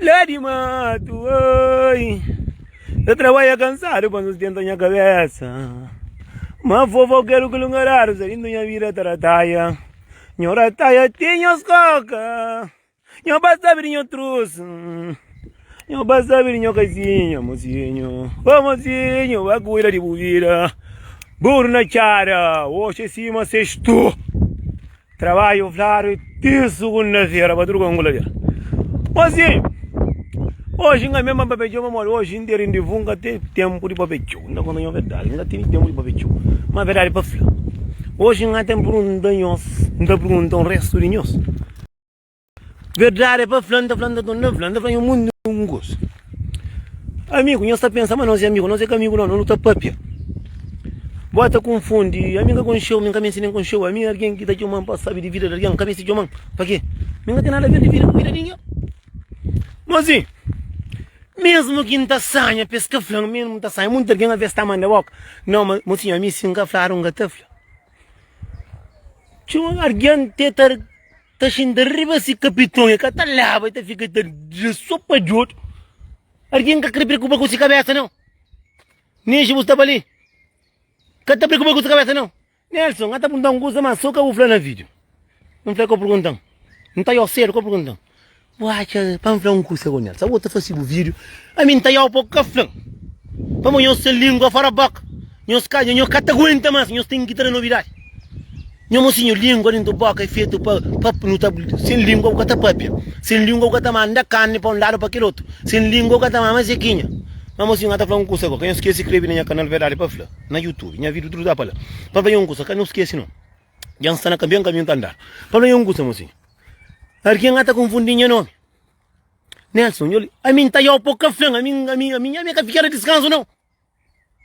Lá de mato, oi. Eu trabalho cansado para sustentar minha cabeça. Mas fofoqueiro que lungararo, saindo minha vida tarataia. Nhora taia tinha os coca. Nhora basta vir trouxe. Nhora basta vir casinha, mocinho. Ô mocinho, vai cuidar de buvira. Burro na cara, hoje cima sexto. Trabalho, claro, e segunda-feira, para trocar um goleiro. Mocinho. Hoje ainda mesmo para pedir uma hoje inteiro de vunga tem tempo de papel, não quando é verdade, ainda tem tempo de papel, mas verdade para falar. Hoje ainda tem perguntanhos, ainda perguntam o resto de nós. Verdade para falar, não falando o mundo um gosto. Amigo, nós está pensando, mas não é amigo, não é que amigo não está papel. Bota confunde, amiga com show, minha cabeça nem com show, amiga alguém que está de uma sabe de vida, alguém cabeça de uma, para quê? Minha tem nada a ver de vida com vida ninguém. Mozinho. Mesmo que não está sanha, pesca flan, mesmo está sanha, muito alguém a ver se está mandando boca. Não, mas mocinho, a mim sim que falaram um gatafla. Tinha alguém que está sendo arriba se capitão, que está lá, vai ter fica de sopa de outro. Alguém que quer preocupar com essa cabeça, não? Nem se você está ali. Que está preocupado com essa cabeça, não? Nelson, está perguntando coisa, mas só que eu vou falar no vídeo. Não foi que eu perguntando. Não está eu sério que eu perguntando. Wacha, para falar um curso agora, sabe o que faz o vídeo? A mim tá aí um pouco café. Para mim eu sei língua fora boca. Eu sei que eu cataguenta mas eu tenho que ter novidade. Eu mocinho língua dentro da boca é feito para não tá sem língua o cata papia. Sem língua o cata manda carne para um lado para aquele outro. Sem língua o cata mais sequinha. Mas mocinho tá falando um curso agora. Eu esqueci de inscrever no meu canal verdade para falar na YouTube, minha vídeo tudo dá para lá. Para ver um curso, que não esquece não. Já está na caminho tá andar. Para ver um curso mocinho. Alguém está confundindo o nome. Nelson, a mim está aí um pouco café, a mim que ficar de descanso não.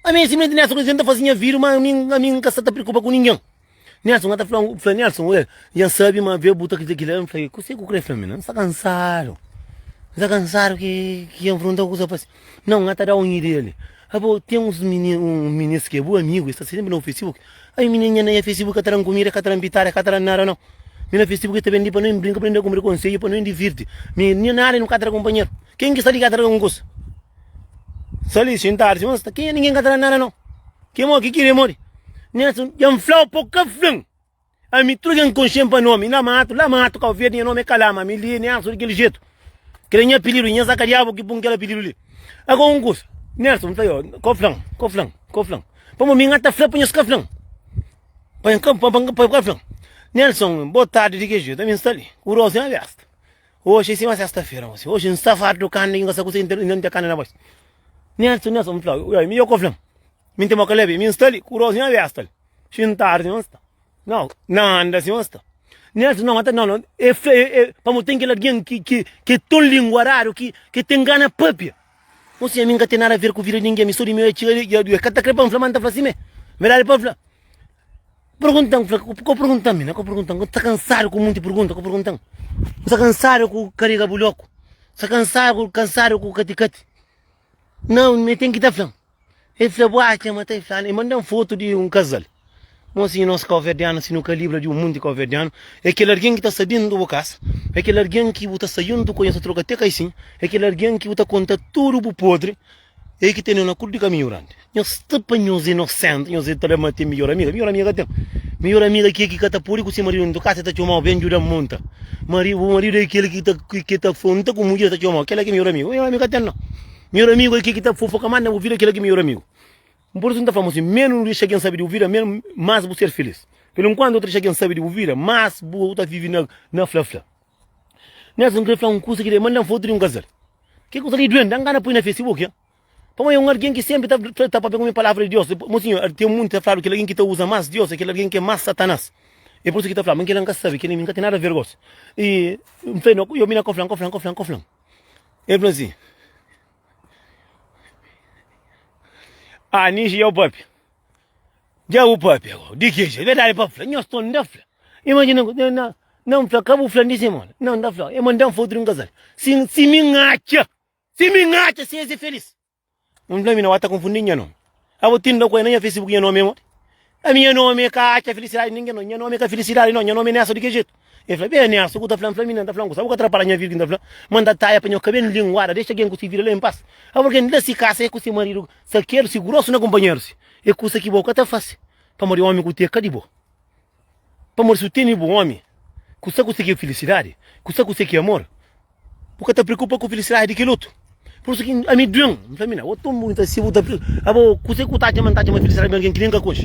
A mim simplesmente Nelson, que a gente fazia vídeo, mas a mim que está preocupado com ninguém. Nelson, está falando, Nelson, já sabe, mas veio botar aquilo, eu falei, você que crê, não está cansado. Está cansado que enfrentar o que você faz. Não, está dando uma ideia ali. Tem uns meninos que é bom amigo, está sempre no Facebook. Aí menina no Facebook, está dando comida, está dando pitar, está dando nada não. Mina Facebook te vendi para não brincar, aprender com preconceito, para não divirte. Minha nada não catra companheiro. Quem que está ligado a um gosto? Só ali sentar-se, quem é ninguém catra nada não? Quem morre, que queria morrer? Nelson, já um flau pouco café. A mim tudo em consciência para nome, lá mato, que o verde nome é calama, me li Nelson daquele jeito. Queria apelido, ia sacar diabo que põe aquele apelido ali. Agora um gosto. Nelson, tá aí, coflão. Para mim, até flá põe esse coflão. Põe coflão. Nelson, boa tarde, de que jeito? Eu estou ali. O Rosinho é vesta. Hoje é sexta-feira, hoje não está farto do cano, não está com não tem cano na voz. Nelson, me fala, eu me conflão. Me tem uma calebe, me está ali, o Rosinho é vesta. Xintar, não está. Não, anda, não está. Nelson, não, para mim tem que alguém que tão linguarário, que tem gana própria. Você, a mim não tem nada a ver com vida ninguém, me sou de meu tio, eu cata crepão, flamanta para cima. Verdade, para falar. Perguntando, está cansado com muita pergunta, está cansado com o carrega buloco, está cansado com o caticate. Não, me tem que estar falando. Ele falou, mas está falando, e mandou uma foto de um casal. Mocinho nosso calverdiano, assim no calibre de um mundo calverdiano, é aquele alguém que está saindo do casa, é aquele alguém que está saindo do conhece troca até assim, é aquele alguém que está conta tudo o podre, é que tem uma cor de caminho grande. Nós estamos inocentes, nós estamos ter melhor amiga tem. Melhor amiga que está por que o marido do casa está chamando bem de monta. O marido é aquele que está fonte com mulher está chamando, aquele que é melhor amigo tem não. Melhor amigo é aquele que está fofoca mais na ouvir aquele que é melhor amigo. Por isso não está falando assim, menos deixa quem sabe de ouvir, menos mais você ser feliz. Pelo enquanto outra deixa quem sabe de ouvir, mais você vive na flafla. Nessa não quer falar um curso que ele manda foto de um casal. Que coisa ali doente, dá põe na Facebook, já. Para mim, alguém que sempre está para pegar uma palavra de Deus. Mocinho, tem muito a falar que alguém que usa mais Deus, aquele alguém que é mais Satanás. É por isso que está falando, mas que ele não sabe, que ele não tem nada a ver com isso. E, eu me na conflão. Ele falou assim, nisso é o papi. Já o papi, de que jeito? Verdade, papi, eu estou na flá. Imagina, não, acabou o flá desse mano. Não, da flá, eu mandei um foto de um casal. Se me engacha, se é feliz. Não está confundindo, não. A botina da coisa, não Facebook, não é mesmo. A minha nome é Cátia Felicidade, ninguém não. Minha nome é Felicidade, não. Minha nome é nessa, de que jeito? Ele falou, bem, né, só que tá falando, mina, tá falando, sabe o que atrapalha a minha vida, tá falando, manda taia para o cabelo linguada, deixa alguém que se vira lá em paz. Agora, quem dá se caça é com esse marido, se quer, se grosso, não companheiro, é com isso aqui, boca, tá fácil. Para morrer homem com o teu, cadê, boa? Para morrer se tem bom homem, com isso que é felicidade, com isso que é amor. Porque te preocupa com a felicidade daquele outro. Por isso que a mim drão, mina, o tom muito assim, o abo, com isso que tá chamando felicidade, alguém que nem coisa.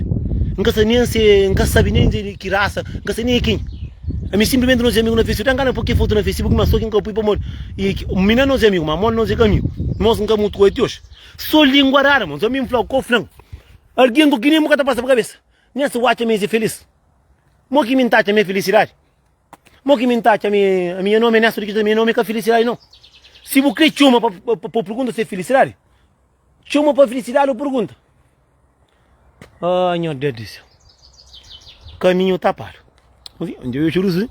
Nunca sabe nem de que raça, nunca sabe nem quem. A mim simplesmente não é amigo no Facebook, não porque foto no Facebook, mas só quem copia para morrer. E o menino não é amigo, mas amor não é amigo. Nós nunca muito coisa de hoje. Só língua rara, mano, só me inflar o cofre. Alguém que nem nunca tá passando para a cabeça. Nem se watch a mim ser feliz. Mo que me tacha a minha felicidade. Mo que me tacha a minha nome nessa do que a minha nome é a felicidade não. Se você chama para pergunta se é felicidade, chama para felicidade ou pergunta. Ai, meu Deus do céu. Caminho tapado. Onde eu juro assim.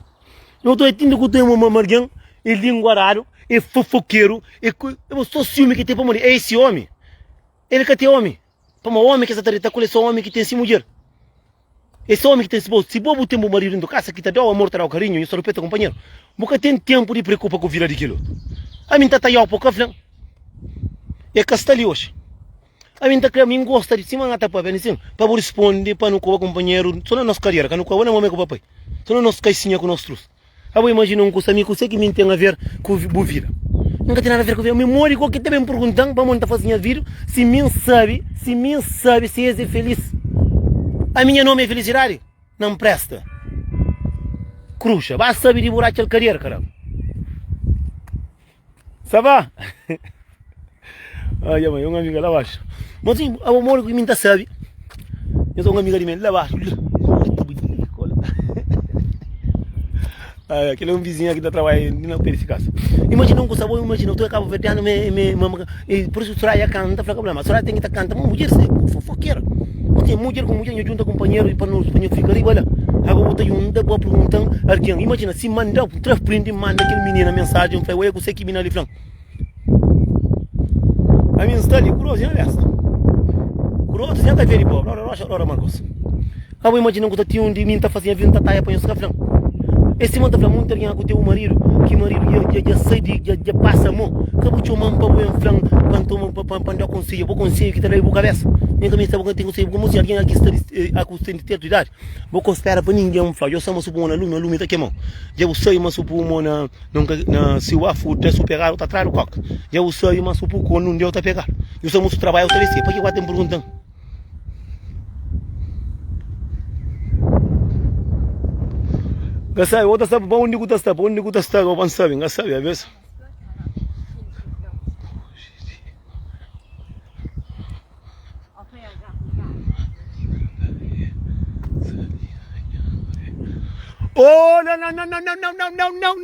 Eu estou entendendo que eu tenho uma margem, é linguarário, é fofoqueiro, eu sou ciúme que tem para morrer. É esse homem. Ele que tem homem. Para um homem que essa tarita com esse homem que tem esse mulher. Esse homem que tem esse bolso. Se bobo tem um marido em casa que te dá o amor, te dá o carinho, e só repete companheiro. Nunca tem tempo de preocupar com a vida daquilo. A mim está aí pouco a flan. É castelo hoje. A mim está a mim gosta de cima até para assim, para responder para não com o companheiro, só na nossa carreira, que não com o homem com o papai. Só na nossa caixinha com nós trouxe. Eu imagino um amigo que me tem a ver com a vida. Nunca tem nada a ver com a vida. Memória que também perguntando para onde está fazendo a vida, se me sabe se é feliz. A minha nome é felicidade, não presta. Cruxa, vai saber de buraco a carreira, caramba. Sabe? Ai, mãe, uma amiga lá abaixo. Mas sim, o amor que me está sabe. Eu sou uma amiga de mim lá abaixo. Aquele é um vizinho aqui da trabalho não perece casa. Imagina um coisa boa, imagina, tu acaba verdendo e por isso Soraya canta, fala problema. Soraya tem que estar cantando, uma mulher fofoqueira. Tem mulher com mulher, junta companheiro e para nós ficar ali, olha. Agora eu tenho um boa perguntando, alguém, imagina, se mandar, print e manda aquele menino a mensagem, foi eu que sei que menino ali falando. A minha está ali, curioso, não é essa? Curioso, já está vendo, pô, não, Marcos. Agora imagina que tu tinha um de mim, tá fazendo a vida, tá aí para os cafés. Esse mano tá falando muito alguém com o teu marido, que o marido já sai já passa a mão. Acabou de chamar para o enfrão, quando eu consigo, vou conseguir que tá aí a cabeça. Nem também sabe que tem consigo, como se alguém aqui está com ter idade. Vou considerar para ninguém um flauta. Eu sou uma supo na lume tá queimando. Já eu sou uma supo na se o afu te superar tá atrás do coque. Já eu sou uma supo com não deu tá pegar. Eu sou muito trabalho eu te para que vai ter perguntando. Gasai, outra sabe para onde tu está, não sabe, gasabe, a vez. Oh,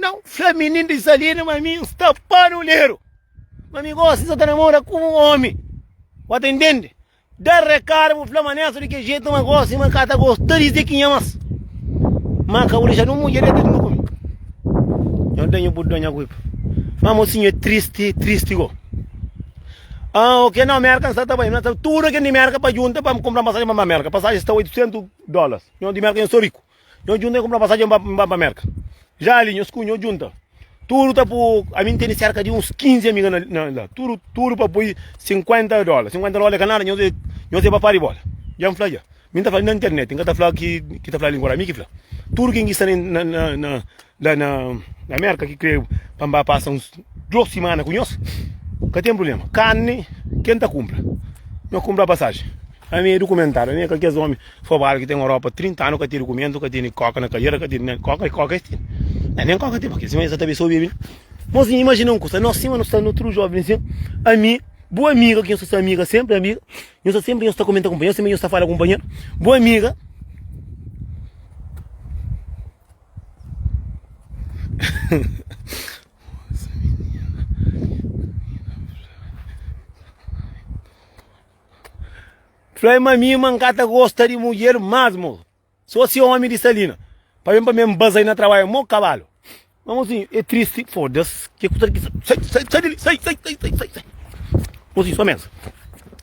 não. Feminino de salina, mas mim está barulheiro. Mas me gosta, você tá namorando com um homem. Você entende? Dá recargo, flamanense, de que jeito, mas gosta, mas cada gosta de quem é mais. Mas a origem não mulher é dentro do comigo. Eu tenho budonha com ele. Mas mocinho é triste, go. Ah, ok, não, América está bem. Tudo que de América para juntar para comprar passagem para a América. Passagem está $800. Eu de América eu sou rico. Eu junto comprar passagem para a América. Já ali, eu escuto, eu junto. Tudo está por... A mim tem cerca de uns 15 amigos lá. Tudo para pôr $50. $50 é canal, eu sei para parar bola. Já me falei já. Me está falando na internet, está falando que está falando língua amiga. Tudo que está na América, que creio, para passar uns 2 semanas com nós, que tem problema. Carne, quem está compra? Eu compro a passagem. A minha documentário, a minha qualquer homem for que tem na Europa 30 anos, que tem documento, que tem coca na carreira, que tem coca, assim. Nem coca tem, porque se você também soube bem. Mas imagina uma coisa, nós sim, nós estamos outro jovem, assim, a mim, boa amiga, que eu sou amiga, sempre amiga, eu estou comentando com companheiro, sempre eu estou falando com companheiro, boa amiga. Falei, mas minha mancata gosta de mulher mesmo. Só se homem de salina. Para mim, bazar na trabalho, meu cavalo. Vamos assim, é triste, foda-se. Que coisa que sai dele, sai. Vamos assim, só mesmo.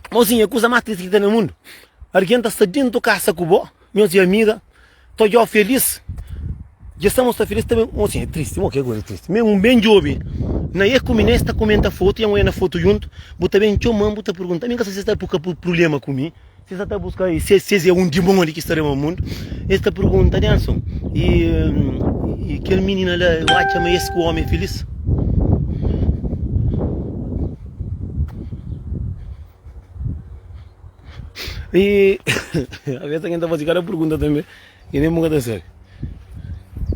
Vamos assim, é a coisa mais triste que tem no mundo. Alguém está dentro da casa com o minha amiga, estou eu feliz. Já estamos a feliz também, assim, é triste, que coisa triste. Mesmo um bem jovem, na é como nesta comenta foto, e amanhã na foto junto, bota bem chomão, bota pergunta, mim que você está por problema comigo, você está buscando se é um demônio que está no mundo, esta pergunta, Nelson, e aquele menino lá, eu acho que esse homem feliz? E a vezes alguém está fazendo aquela pergunta também, e nem muito sério.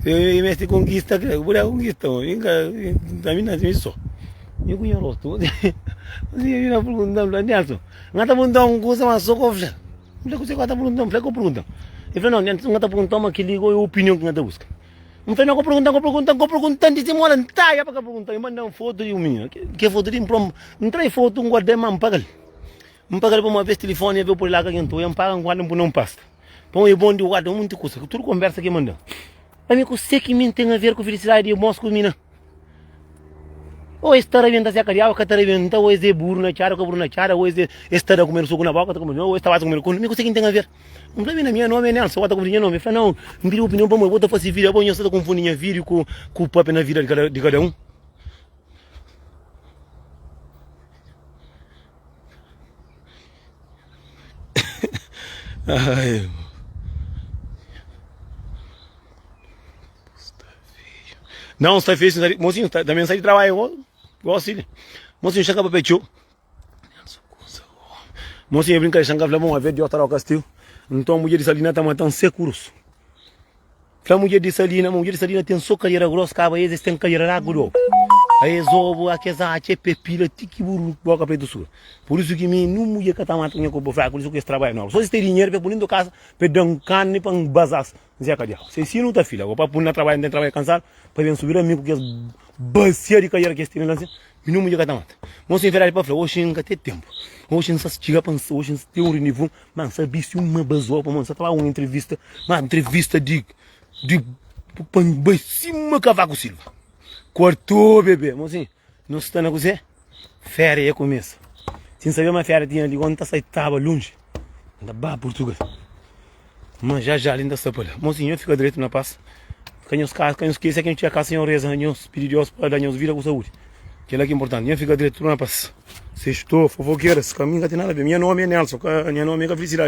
E me conquista, creo, pura conquista, venga, también nace eso. Yo cuño rosto, así hay una pregunta, Nelson, ngata pergunta um coisa mas só confia. Não sei que ngata pergunta, fleco pergunta. E falei não, Nelson ngata pergunta mas que ligo a opinião que ngata busca. Não falei não pergunta, disse mola tá ya para perguntar, e manda uma foto de um menino. Que foto de prom, não traz foto um guarda man pagal. Pagar para uma vez telefone, ver por lá que eu ia pagar um guarda por não pasta. Põe o bom de guarda, muito custa, tudo conversa que manda. Amigo, sei que me tem a ver com felicidade e mosco mina. Ou estar a vender a cariava, que estar a vender, ou é burro na cara, burro na cara, ou é estar a comer suco na boca, ou estava a comer com. Amigo, sei que tem a ver. Não está vendo a minha nome, né? Só está com minha nome. Eu falei, não, não queria opinião para mim, vou fazer vídeo, eu estou confundindo vídeo com o papo na vida de cada um. Ai, não, está feio, mocinho, também sai de trabalho, igual assim. Mocinho, chega para pecho. Mocinho, brinca de xanga, falei, bom, a ver de outra ao castilho. Então a mulher de Salina está matando seguros. A mulher de Salina tem só carreira grossa, caba, eles têm carreira rápido. Aí zobo, aquela ache pepila, tiki buru, boca para do sul. Por isso que mim não mulher que está matando minha corpo fraco, por isso que esse trabalho não. Só se tem dinheiro para pôr dentro casa, para dar um cano para bazar, não cadê? Se não tá filha, vou para pôr na trabalho, não trabalho cansado, para vir subir a mim porque as bacia de carreira que esse tem lá, e não mulher que está matando. Mas se enferrar para falar, hoje não tem tempo. Hoje não se chega para hoje tem um renivum, mas sabe se uma bazoa para mostrar uma entrevista de cima Cavaco Silva. Cortou, bebê. Mocinho, não está na cozinha? Férias é começo. Sem saber uma férias tinha ali, quando está saitava longe. Ainda bá Portugal. Mas já ainda está por lá. Mocinho, fica direito na paz. Quem esquece é que a gente tinha casa sem oreza, não espírito de Deus para dar vida com saúde. Que é que é importante. Fica direito na paz. Sextou, fofoqueiras, caminho que tem nada a ver. Minha nome é Nelson, minha nome é Felicidade.